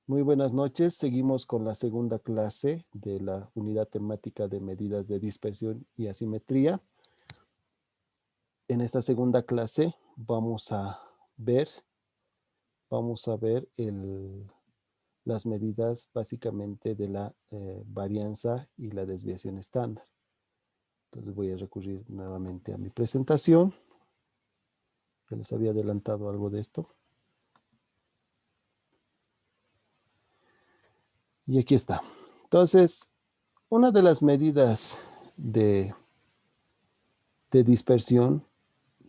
Muy buenas noches. Seguimos con la segunda clase de la unidad temática de medidas de dispersión y asimetría. En esta segunda clase ver, vamos a ver las medidas básicamente de la varianza y la desviación estándar. Entonces voy a recurrir nuevamente a mi presentación. Ya les había adelantado algo de esto. Y aquí está. Entonces, una de las medidas de dispersión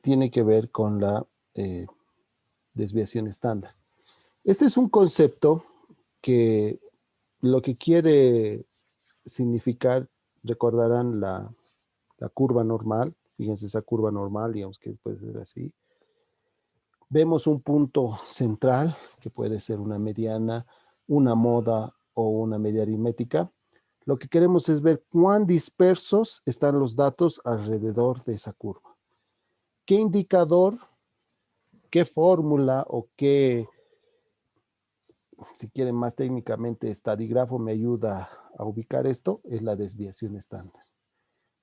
tiene que ver con la desviación estándar. Este es un concepto que lo que quiere significar, recordarán la curva normal, fíjense esa curva normal, digamos que puede ser así. Vemos un punto central, que puede ser una mediana, una moda o una media aritmética. Lo que queremos es ver cuán dispersos están los datos alrededor de esa curva. ¿Qué indicador, qué fórmula o qué, si quieren más técnicamente, estadígrafo me ayuda a ubicar esto? Es la desviación estándar.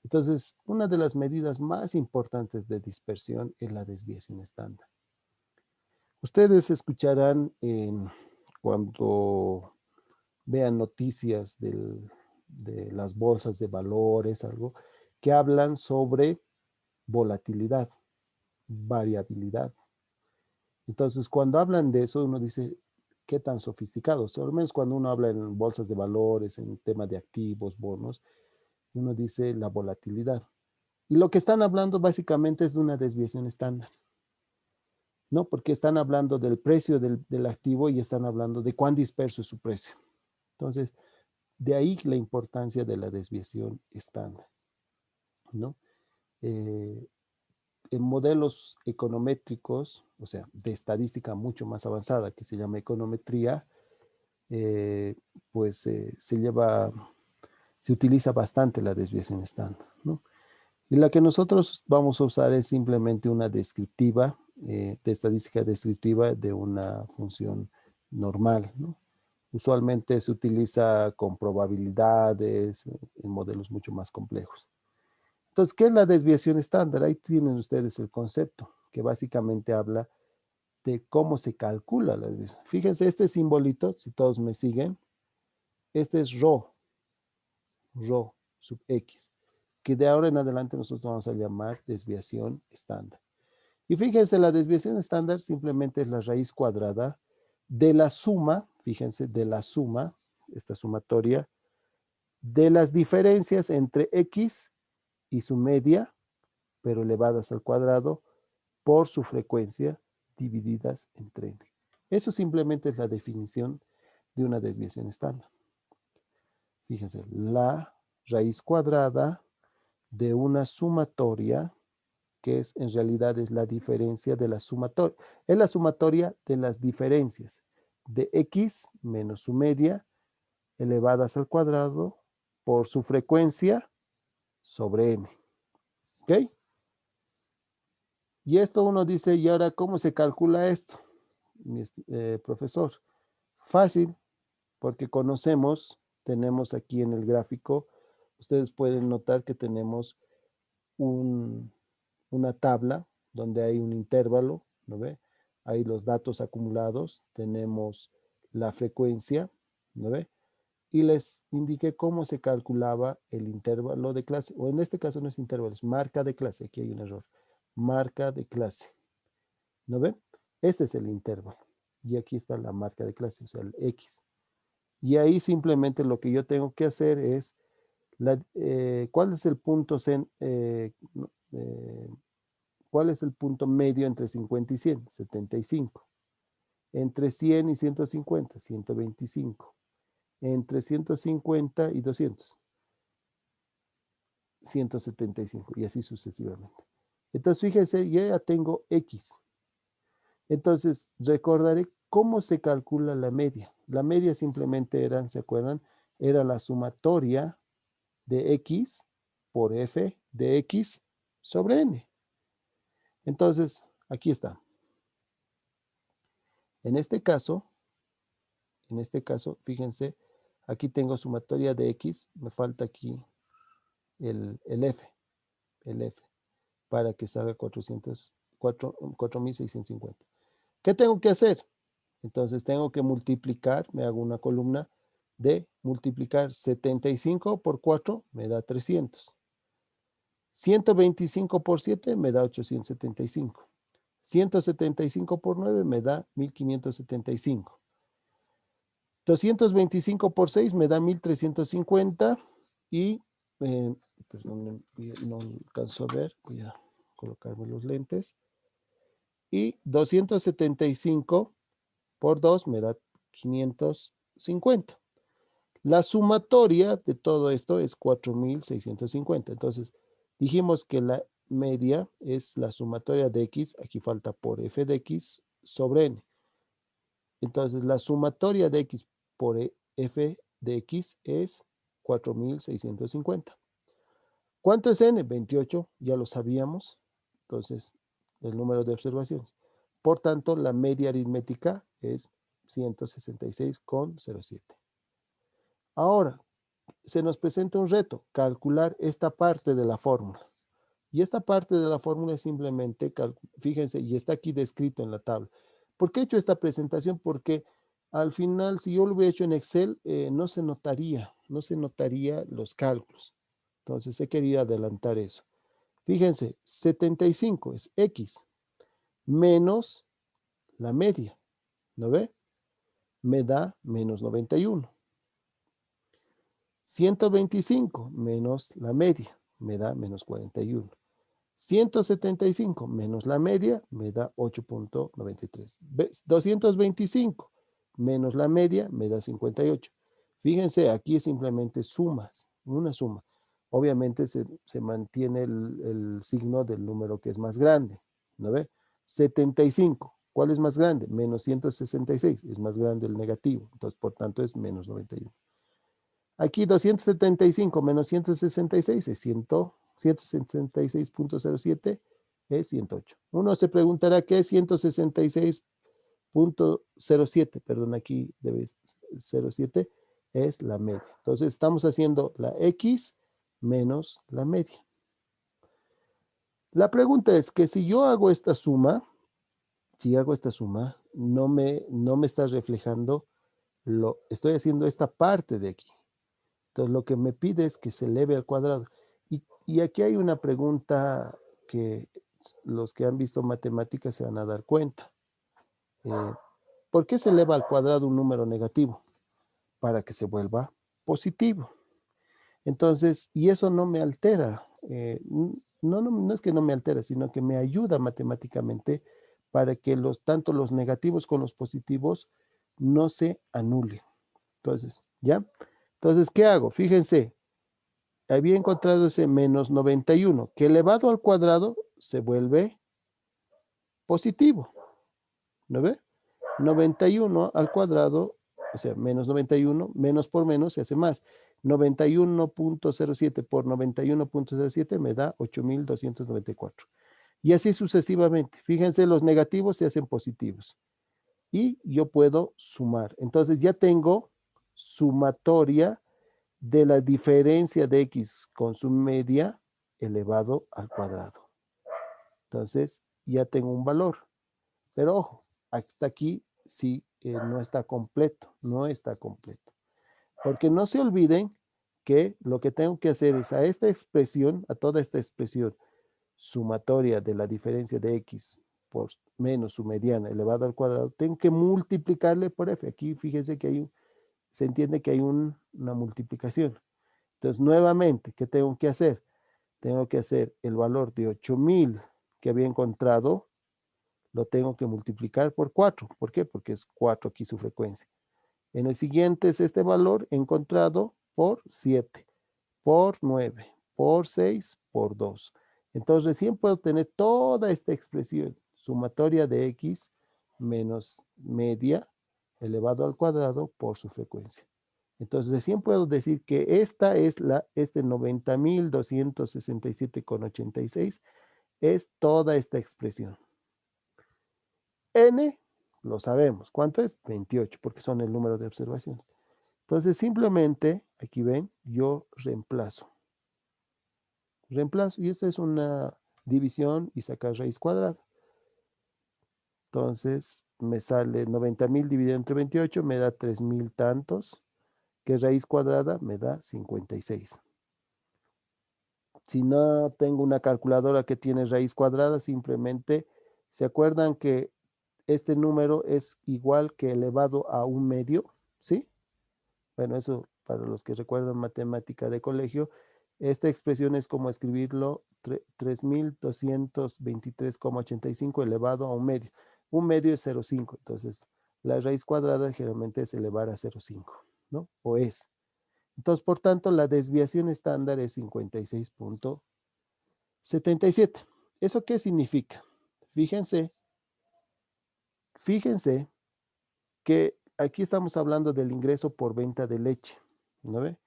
Entonces, una de las medidas más importantes de dispersión es la desviación estándar. Ustedes escucharán cuando vean noticias de las bolsas de valores, algo, que hablan sobre volatilidad, variabilidad. Entonces, cuando hablan de eso, uno dice, ¿qué tan sofisticados? Al menos cuando uno habla en bolsas de valores, en tema de activos, bonos, uno dice la volatilidad. Y lo que están hablando básicamente es de una desviación estándar, ¿no? Porque están hablando del precio del activo y están hablando de cuán disperso es su precio. Entonces, de ahí la importancia de la desviación estándar, ¿no? En modelos econométricos, o sea, de estadística mucho más avanzada, que se llama econometría, pues se utiliza bastante la desviación estándar, ¿no? Y la que nosotros vamos a usar es simplemente una descriptiva, de estadística descriptiva de una función normal, ¿no? Usualmente se utiliza con probabilidades en modelos mucho más complejos. Entonces, ¿qué es la desviación estándar? Ahí tienen ustedes el concepto, que básicamente habla de cómo se calcula la desviación. Fíjense, este simbolito, si todos me siguen, este es ρ sub x, que de ahora en adelante nosotros vamos a llamar desviación estándar. Y fíjense, la desviación estándar simplemente es la raíz cuadrada de la suma, fíjense, de la suma, esta sumatoria, de las diferencias entre x y su media, pero elevadas al cuadrado, por su frecuencia divididas entre n. Eso simplemente es la definición de una desviación estándar. Fíjense, la raíz cuadrada de una sumatoria, que es en realidad es la diferencia de la sumatoria. Es la sumatoria de las diferencias de x menos su media elevadas al cuadrado por su frecuencia sobre n. ¿Ok? Y esto uno dice, ¿y ahora cómo se calcula esto, profesor? Fácil, porque tenemos aquí en el gráfico, ustedes pueden notar que tenemos una tabla donde hay un intervalo, ¿no ve? Hay los datos acumulados, tenemos la frecuencia, ¿no ve? Y les indiqué cómo se calculaba el intervalo de clase, o en este caso no es intervalo, es marca de clase, aquí hay un error, marca de clase, ¿no ven? Este es el intervalo, y aquí está la marca de clase, o sea, el X. Y ahí simplemente lo que yo tengo que hacer es, ¿cuál es el punto ¿cuál es el punto medio entre 50 y 100? 75. Entre 100 y 150, 125. Entre 150 y 200, 175. Y así sucesivamente. Entonces, fíjense, yo ya tengo X. Entonces, recordaré cómo se calcula la media. La media simplemente era, ¿se acuerdan? Era la sumatoria de X por F de X sobre N. Entonces, aquí está. En este caso, En este caso, fíjense, aquí tengo sumatoria de X, me falta aquí el F, para que salga 4.650. ¿Qué tengo que hacer? Entonces tengo que multiplicar, me hago una columna de multiplicar 75 por 4 me da 300. 125 por 7 me da 875. 175 por 9 me da 1575. 225 por 6 me da 1350 y, perdón, no alcanzo a ver, voy a colocarme los lentes. Y 275 por 2 me da 550. La sumatoria de todo esto es 4.650. Entonces, dijimos que la media es la sumatoria de X, aquí falta por f de X sobre n. Entonces, la sumatoria de X por f de X es 4.650. ¿Cuánto es n? 28, ya lo sabíamos. Entonces, el número de observaciones. Por tanto, la media aritmética es 166,07. Ahora, se nos presenta un reto, calcular esta parte de la fórmula. Y esta parte de la fórmula es simplemente, fíjense, y está aquí descrito en la tabla. ¿Por qué he hecho esta presentación? Porque al final, si yo lo hubiera hecho en Excel, no se notaría los cálculos. Entonces, he querido adelantar eso. Fíjense, 75 es X menos la media, ¿no ve? Me da menos 91. 125 menos la media me da menos 41. 175 menos la media me da 8.93. 225 menos la media me da 58. Fíjense, aquí es simplemente sumas, una suma. Obviamente se mantiene el signo del número que es más grande, ¿no ve? 75, ¿cuál es más grande? Menos 166, es más grande el negativo, entonces por tanto es menos 91. Aquí 275 menos 166 es 166.07 es 108. Uno se preguntará qué es 166.07, perdón, aquí debe 07, es la media. Entonces estamos haciendo la X menos la media. La pregunta es que si yo hago esta suma, no me está reflejando estoy haciendo esta parte de aquí. Entonces, lo que me pide es que se eleve al cuadrado. Y aquí hay una pregunta que los que han visto matemáticas se van a dar cuenta. ¿Por qué se eleva al cuadrado un número negativo? Para que se vuelva positivo. Entonces, y eso no me altera. No es que no me altera, sino que me ayuda matemáticamente para que tanto los negativos con los positivos no se anulen. Entonces, ¿ya? Entonces, ¿qué hago? Fíjense, había encontrado ese menos 91, que elevado al cuadrado se vuelve positivo. ¿No ve? 91 al cuadrado, o sea, menos 91, menos por menos se hace más. 91.07 por 91.07 me da 8.294. Y así sucesivamente. Fíjense, los negativos se hacen positivos. Y yo puedo sumar. Entonces ya tengo sumatoria de la diferencia de X con su media elevado al cuadrado. Entonces ya tengo un valor. Pero ojo, hasta aquí sí no está completo. Porque no se olviden que lo que tengo que hacer es a toda esta expresión sumatoria de la diferencia de X por menos su mediana elevado al cuadrado, tengo que multiplicarle por F. Aquí fíjense que se entiende que hay una multiplicación. Entonces, nuevamente, ¿qué tengo que hacer? Tengo que hacer el valor de 8.000 que había encontrado, lo tengo que multiplicar por 4. ¿Por qué? Porque es 4 aquí su frecuencia. En el siguiente es este valor encontrado por 7, por 9, por 6, por 2. Entonces, recién puedo tener toda esta expresión, sumatoria de X menos media elevado al cuadrado por su frecuencia. Entonces, recién puedo decir que esta es este 90.267,86 es toda esta expresión. N, lo sabemos. ¿Cuánto es? 28, porque son el número de observaciones. Entonces, simplemente, aquí ven, yo reemplazo. Reemplazo, y esta es una división y sacar raíz cuadrada. Entonces, me sale 90.000 dividido entre 28, me da 3.000 tantos, que raíz cuadrada me da 56. Si no tengo una calculadora que tiene raíz cuadrada, simplemente, ¿se acuerdan que este número es igual que elevado a un medio? ¿Sí? Bueno, eso para los que recuerdan matemática de colegio, esta expresión es como escribirlo 3.223,85 elevado a un medio. Un medio es 0,5, entonces la raíz cuadrada generalmente es elevar a 0,5, ¿no? O es. Entonces, por tanto, la desviación estándar es 56,77. ¿Eso qué significa? Fíjense que aquí estamos hablando del ingreso por venta de leche, ¿no ve?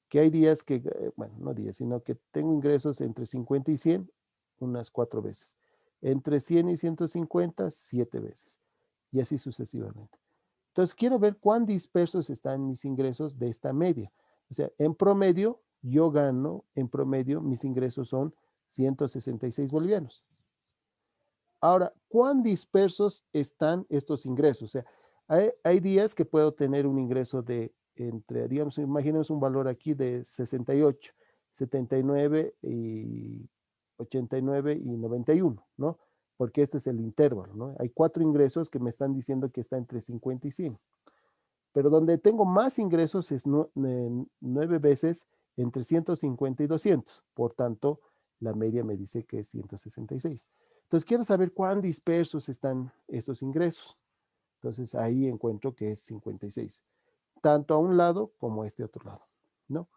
Que hay días que, bueno, no días, sino que tengo ingresos entre 50 y 100, unas 4 veces. Entre 100 y 150, 7 veces. Y así sucesivamente. Entonces, quiero ver cuán dispersos están mis ingresos de esta media. O sea, en promedio, yo gano, en promedio, mis ingresos son 166 bolivianos. Ahora, ¿cuán dispersos están estos ingresos? O sea, hay días que puedo tener un ingreso de entre, digamos, imaginemos un valor aquí de 68, 79 y 89 y 91, ¿no? Porque este es el intervalo, ¿no? Hay 4 ingresos que me están diciendo que está entre 50 y 100. Pero donde tengo más ingresos es 9 veces entre 150 y 200. Por tanto, la media me dice que es 166. Entonces, quiero saber cuán dispersos están esos ingresos. Entonces, ahí encuentro que es 56, tanto a un lado como a este otro lado, ¿no?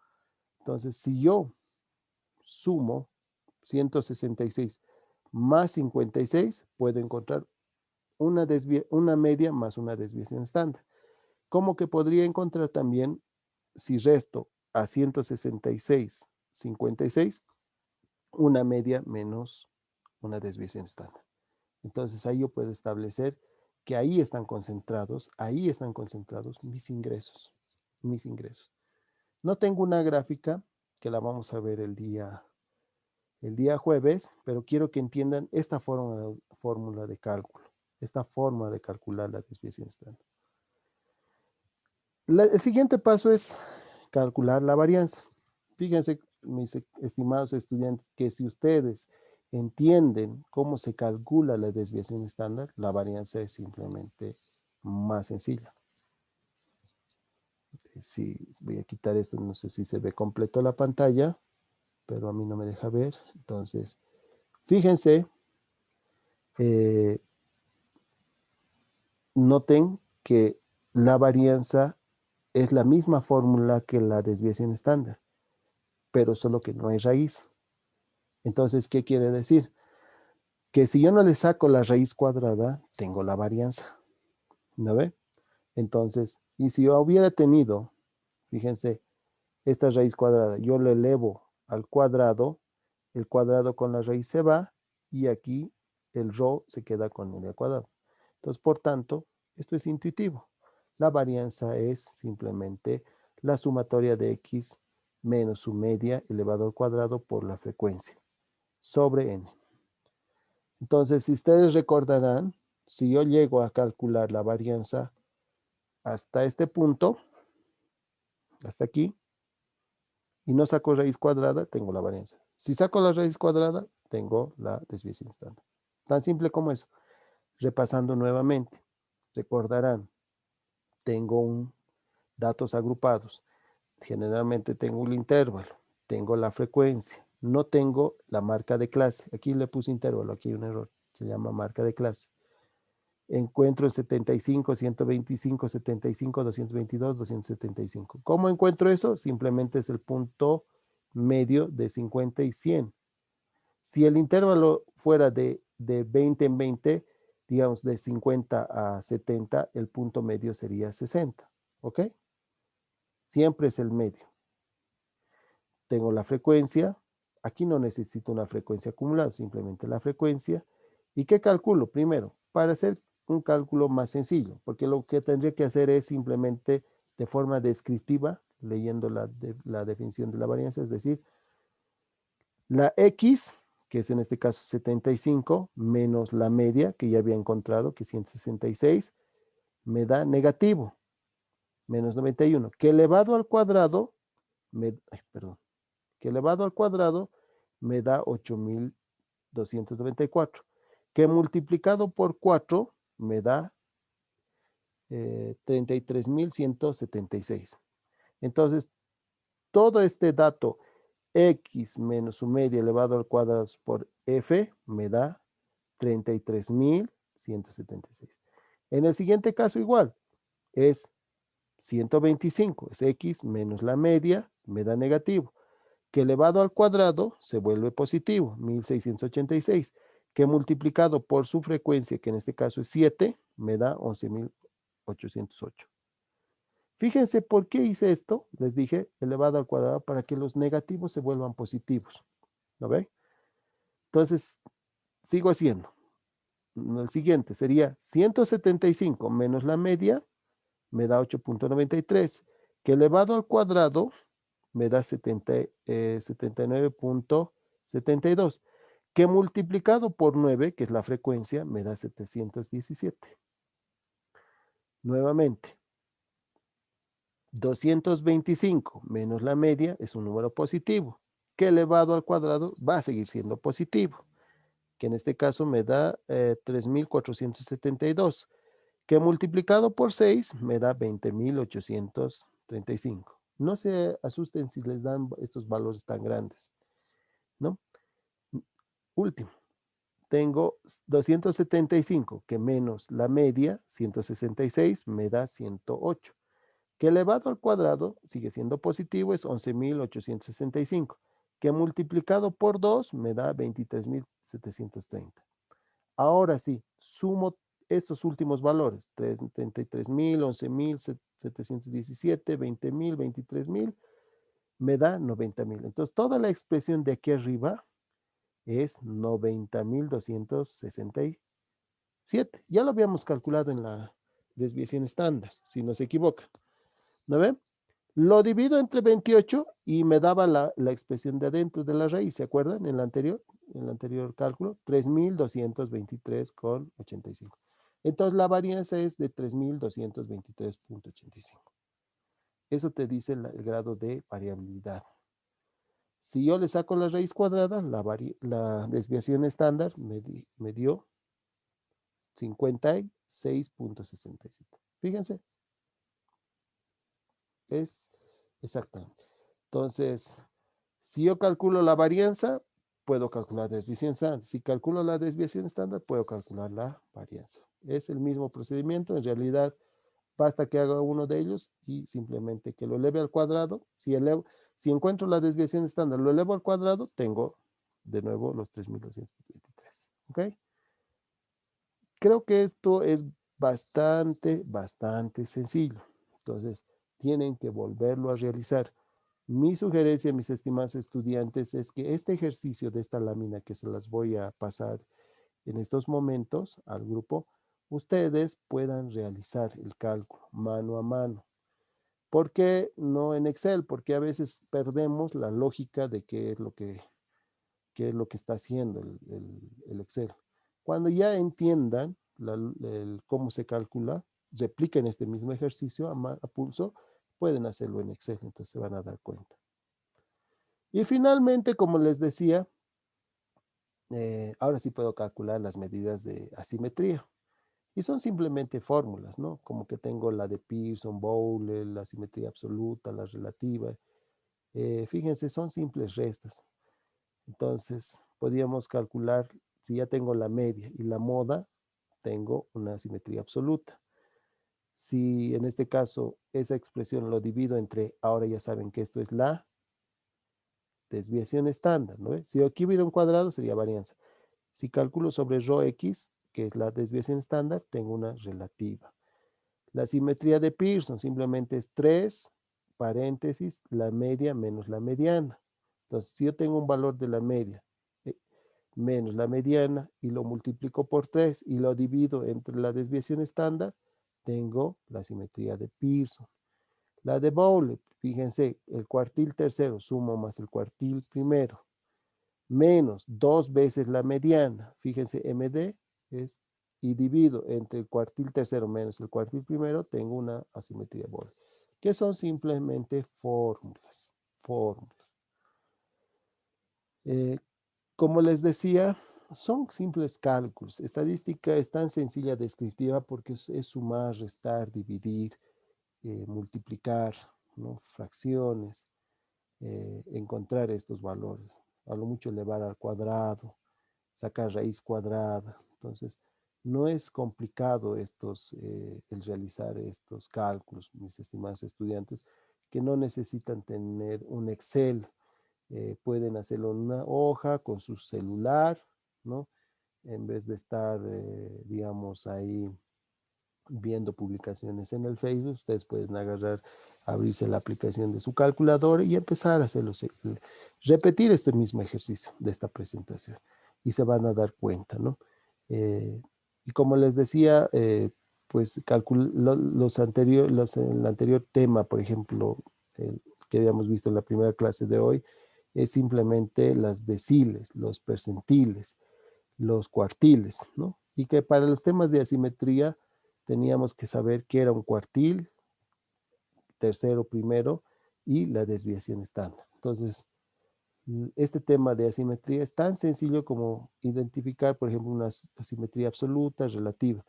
Entonces, si yo sumo 166 más 56, puedo encontrar una media más una desviación estándar. Como que podría encontrar también, si resto a 166, 56, una media menos una desviación estándar. Entonces ahí yo puedo establecer que ahí están concentrados mis ingresos, mis ingresos. No tengo una gráfica que la vamos a ver el día jueves, pero quiero que entiendan esta fórmula de cálculo, esta forma de calcular la desviación estándar. El siguiente paso es calcular la varianza. Fíjense, mis estimados estudiantes, que si ustedes entienden cómo se calcula la desviación estándar, la varianza es simplemente más sencilla. Si voy a quitar esto, no sé si se ve completo la pantalla, pero a mí no me deja ver. Entonces, fíjense, noten que la varianza es la misma fórmula que la desviación estándar, pero solo que no hay raíz. Entonces, ¿qué quiere decir? Que si yo no le saco la raíz cuadrada, tengo la varianza, ¿no ve? Entonces, y si yo hubiera tenido, fíjense, esta raíz cuadrada, yo le elevo al cuadrado, el cuadrado con la raíz se va, y aquí el rho se queda con el cuadrado. Entonces, por tanto, esto es intuitivo. La varianza es simplemente la sumatoria de x menos su media elevado al cuadrado por la frecuencia, sobre n. Entonces, si ustedes recordarán, si yo llego a calcular la varianza hasta este punto, hasta aquí, y no saco raíz cuadrada, tengo la varianza. Si saco la raíz cuadrada, tengo la desviación estándar. Tan simple como eso. Repasando nuevamente, recordarán, tengo datos agrupados. Generalmente tengo un intervalo, tengo la frecuencia, no tengo la marca de clase. Aquí le puse intervalo, aquí hay un error, se llama marca de clase. Encuentro el 75, 125, 75, 222, 275. ¿Cómo encuentro eso? Simplemente es el punto medio de 50 y 100. Si el intervalo fuera de 20 en 20, digamos de 50 a 70, el punto medio sería 60. ¿Ok? Siempre es el medio. Tengo la frecuencia. Aquí no necesito una frecuencia acumulada, simplemente la frecuencia. ¿Y qué calculo? Primero, para hacer un cálculo más sencillo, porque lo que tendría que hacer es simplemente de forma descriptiva, leyendo la definición de la varianza, es decir, la X, que es en este caso 75, menos la media, que ya había encontrado, que es 166, me da negativo, menos 91, que elevado al cuadrado, que elevado al cuadrado me da 8294, que multiplicado por 4 me da 33.176. Entonces, todo este dato x menos su media elevado al cuadrado por f me da 33.176. En el siguiente caso igual, es 125, es x menos la media, me da negativo, que elevado al cuadrado se vuelve positivo, 1686, que multiplicado por su frecuencia, que en este caso es 7, me da 11.808. Fíjense por qué hice esto, les dije elevado al cuadrado para que los negativos se vuelvan positivos, ¿lo ven? Entonces, sigo haciendo. El siguiente sería 175 menos la media, me da 8.93, que elevado al cuadrado me da 79.72, que multiplicado por 9, que es la frecuencia, me da 717. Nuevamente, 225 menos la media es un número positivo, que elevado al cuadrado va a seguir siendo positivo, que en este caso me da 3.472, que multiplicado por 6 me da 20.835. No se asusten si les dan estos valores tan grandes, ¿no? Último, tengo 275, que menos la media, 166, me da 108, que elevado al cuadrado sigue siendo positivo, es 11.865, que multiplicado por 2 me da 23.730. Ahora sí, sumo estos últimos valores, 33.000, 11.717, 20.000, 23.000, me da 90.000. Entonces, toda la expresión de aquí arriba es 90.267. Ya lo habíamos calculado en la desviación estándar, si no se equivoca. ¿No ven? Lo divido entre 28 y me daba la expresión de adentro de la raíz, ¿se acuerdan? En el anterior cálculo, 3.223,85. Entonces la varianza es de 3.223,85. Eso te dice el grado de variabilidad. Si yo le saco la raíz cuadrada, la desviación estándar me dio 56.67. Fíjense, es exactamente. Entonces, si yo calculo la varianza, puedo calcular la desviación estándar. Si calculo la desviación estándar, puedo calcular la varianza. Es el mismo procedimiento. En realidad, basta que haga uno de ellos y simplemente que lo eleve al cuadrado. Si encuentro la desviación estándar, lo elevo al cuadrado, tengo de nuevo los 3.223. ¿Ok? Creo que esto es bastante sencillo. Entonces, tienen que volverlo a realizar. Mi sugerencia, mis estimados estudiantes, es que este ejercicio de esta lámina que se las voy a pasar en estos momentos al grupo, ustedes puedan realizar el cálculo mano a mano. ¿Por qué no en Excel? Porque a veces perdemos la lógica de qué es lo que está haciendo el Excel. Cuando ya entiendan cómo se calcula, repliquen este mismo ejercicio a pulso, pueden hacerlo en Excel, entonces se van a dar cuenta. Y finalmente, como les decía, ahora sí puedo calcular las medidas de asimetría. Y son simplemente fórmulas, ¿no? Como que tengo la de Pearson, Bowler, la simetría absoluta, la relativa. Fíjense, son simples restas. Entonces, podríamos calcular, si ya tengo la media y la moda, tengo una simetría absoluta. Si en este caso esa expresión lo divido entre, ahora ya saben que esto es la desviación estándar, ¿no? Si aquí hubiera un cuadrado, sería varianza. Si calculo sobre rho x, que es la desviación estándar, tengo una relativa. La simetría de Pearson simplemente es 3, paréntesis, la media menos la mediana. Entonces, si yo tengo un valor de la media menos la mediana y lo multiplico por 3 y lo divido entre la desviación estándar, tengo la simetría de Pearson. La de Bowley, fíjense, el cuartil tercero sumo más el cuartil primero, menos 2 veces la mediana, fíjense, MD es, y divido entre el cuartil tercero menos el cuartil primero, tengo una asimetría de Bowley, que son simplemente fórmulas, fórmulas. Como les decía, son simples cálculos. Estadística es tan sencilla descriptiva porque es sumar, restar, dividir, multiplicar, ¿no? Fracciones, encontrar estos valores. A lo mucho elevar al cuadrado, sacar raíz cuadrada. Entonces, no es complicado el realizar estos cálculos, mis estimados estudiantes, que no necesitan tener un Excel. Pueden hacerlo en una hoja con su celular, ¿no? En vez de estar, digamos, ahí viendo publicaciones en el Facebook, ustedes pueden agarrar, abrirse la aplicación de su calculadora y empezar a hacerlo, repetir este mismo ejercicio de esta presentación y se van a dar cuenta, ¿no? Y como les decía, pues el anterior tema, por ejemplo, que habíamos visto en la primera clase de hoy, es simplemente las deciles, los percentiles, los cuartiles, ¿no? Y que para los temas de asimetría teníamos que saber qué era un cuartil, tercero, primero, y la desviación estándar. Entonces, este tema de asimetría es tan sencillo como identificar, por ejemplo, una asimetría absoluta, relativa,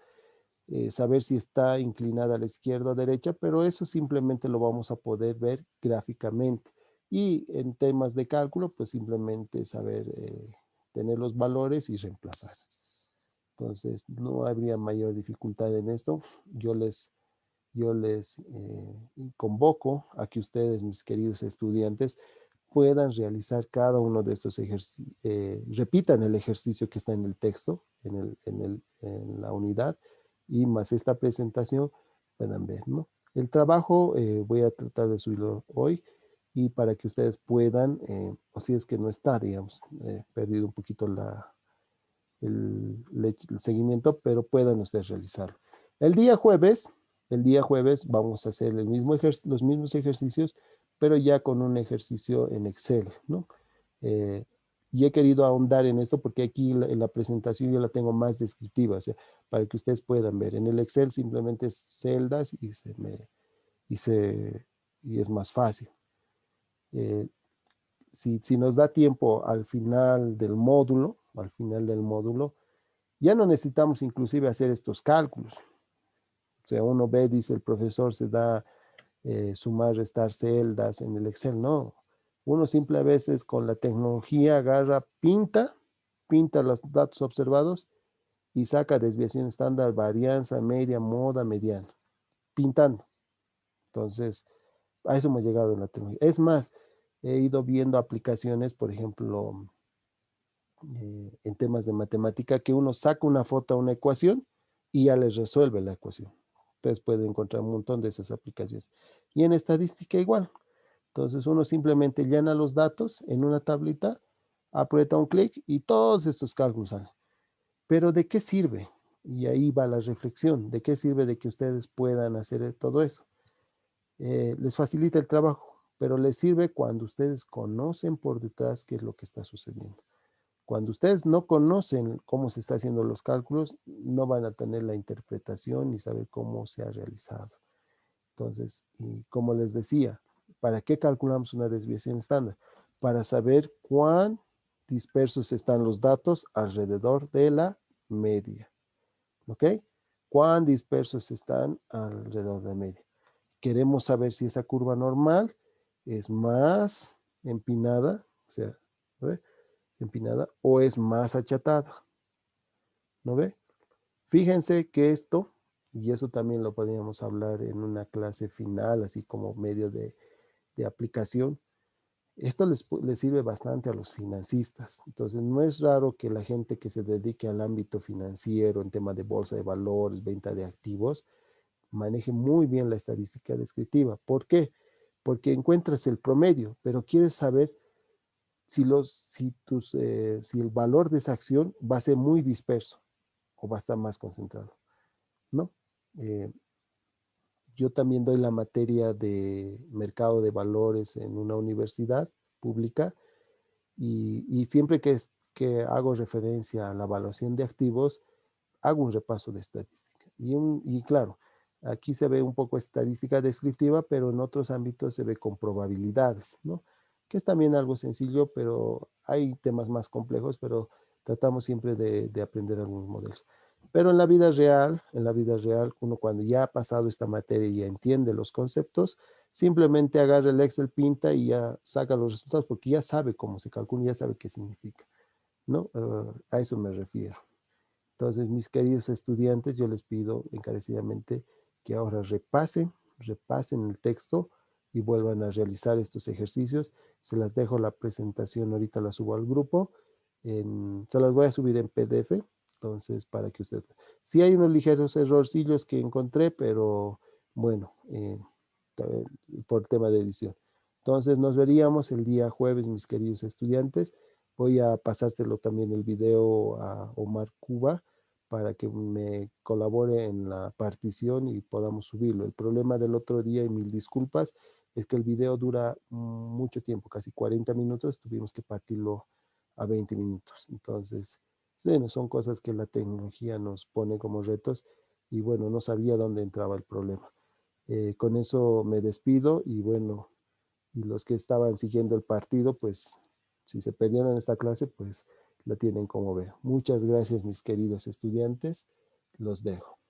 saber si está inclinada a la izquierda o derecha, pero eso simplemente lo vamos a poder ver gráficamente. Y en temas de cálculo, pues simplemente saber tener los valores y reemplazar. Entonces, no habría mayor dificultad en esto. Yo les convoco a que ustedes, mis queridos estudiantes, puedan realizar cada uno de estos ejercicios, repitan el ejercicio que está en el texto, en la unidad, y más esta presentación puedan ver, ¿no? El trabajo voy a tratar de subirlo hoy y para que ustedes puedan, o si es que no está, digamos, perdido un poquito el seguimiento, pero puedan ustedes realizarlo. El día jueves vamos a hacer los mismos ejercicios, pero ya con un ejercicio en Excel, ¿no? Y he querido ahondar en esto porque aquí en la presentación yo la tengo más descriptiva, o sea, para que ustedes puedan ver. En el Excel simplemente es celdas y es más fácil. Si nos da tiempo al final del módulo, ya no necesitamos inclusive hacer estos cálculos. O sea, uno ve, dice el profesor, se da sumar, restar celdas en el Excel. No, uno simple a veces con la tecnología agarra, pinta los datos observados y saca desviación estándar, varianza, media, moda, mediana, pintando. Entonces, a eso hemos llegado en la tecnología. Es más, he ido viendo aplicaciones, por ejemplo, en temas de matemática, que uno saca una foto a una ecuación y ya les resuelve la ecuación. Ustedes pueden encontrar un montón de esas aplicaciones. Y en estadística igual. Entonces uno simplemente llena los datos en una tablita, aprieta un clic y todos estos cálculos salen. Pero ¿de qué sirve? Y ahí va la reflexión. ¿De qué sirve de que ustedes puedan hacer todo eso? Les facilita el trabajo, pero les sirve cuando ustedes conocen por detrás qué es lo que está sucediendo. Cuando ustedes no conocen cómo se están haciendo los cálculos, no van a tener la interpretación ni saber cómo se ha realizado. Entonces, y como les decía, ¿para qué calculamos una desviación estándar? Para saber cuán dispersos están los datos alrededor de la media. ¿Ok? Cuán dispersos están alrededor de la media. Queremos saber si esa curva normal es más empinada, o sea, ¿ve? Empinada o es más achatada. ¿No ve? Fíjense que esto, y eso también lo podríamos hablar en una clase final, así como medio de aplicación, esto les sirve bastante a los financistas. Entonces, no es raro que la gente que se dedique al ámbito financiero, en tema de bolsa de valores, venta de activos, maneje muy bien la estadística descriptiva. ¿Por qué? Porque encuentras el promedio, pero quieres saber si el valor de esa acción va a ser muy disperso o va a estar más concentrado, ¿no? Eh, yo también doy la materia de mercado de valores en una universidad pública y siempre que hago referencia a la evaluación de activos, hago un repaso de estadística. Y claro, aquí se ve un poco estadística descriptiva, pero en otros ámbitos se ve con probabilidades, ¿no? Que es también algo sencillo, pero hay temas más complejos, pero tratamos siempre de aprender algunos modelos. Pero en la vida real, uno cuando ya ha pasado esta materia y ya entiende los conceptos, simplemente agarra el Excel, pinta y ya saca los resultados porque ya sabe cómo se calcula, ya sabe qué significa, ¿no? A eso me refiero. Entonces, mis queridos estudiantes, yo les pido encarecidamente que ahora repasen el texto y vuelvan a realizar estos ejercicios. Se las dejo la presentación, ahorita la subo al grupo. Se las voy a subir en PDF, entonces para que usted... Sí hay unos ligeros errorcillos que encontré, pero bueno, por tema de edición. Entonces nos veríamos el día jueves, mis queridos estudiantes. Voy a pasárselo también el video a Omar Cuba para que me colabore en la partición y podamos subirlo. El problema del otro día, y mil disculpas, es que el video dura mucho tiempo, casi 40 minutos, tuvimos que partirlo a 20 minutos. Entonces, bueno, son cosas que la tecnología nos pone como retos y bueno, no sabía dónde entraba el problema. Con eso me despido y bueno, y los que estaban siguiendo el partido, pues si se perdieron esta clase, pues la tienen como ver. Muchas gracias, mis queridos estudiantes. Los dejo.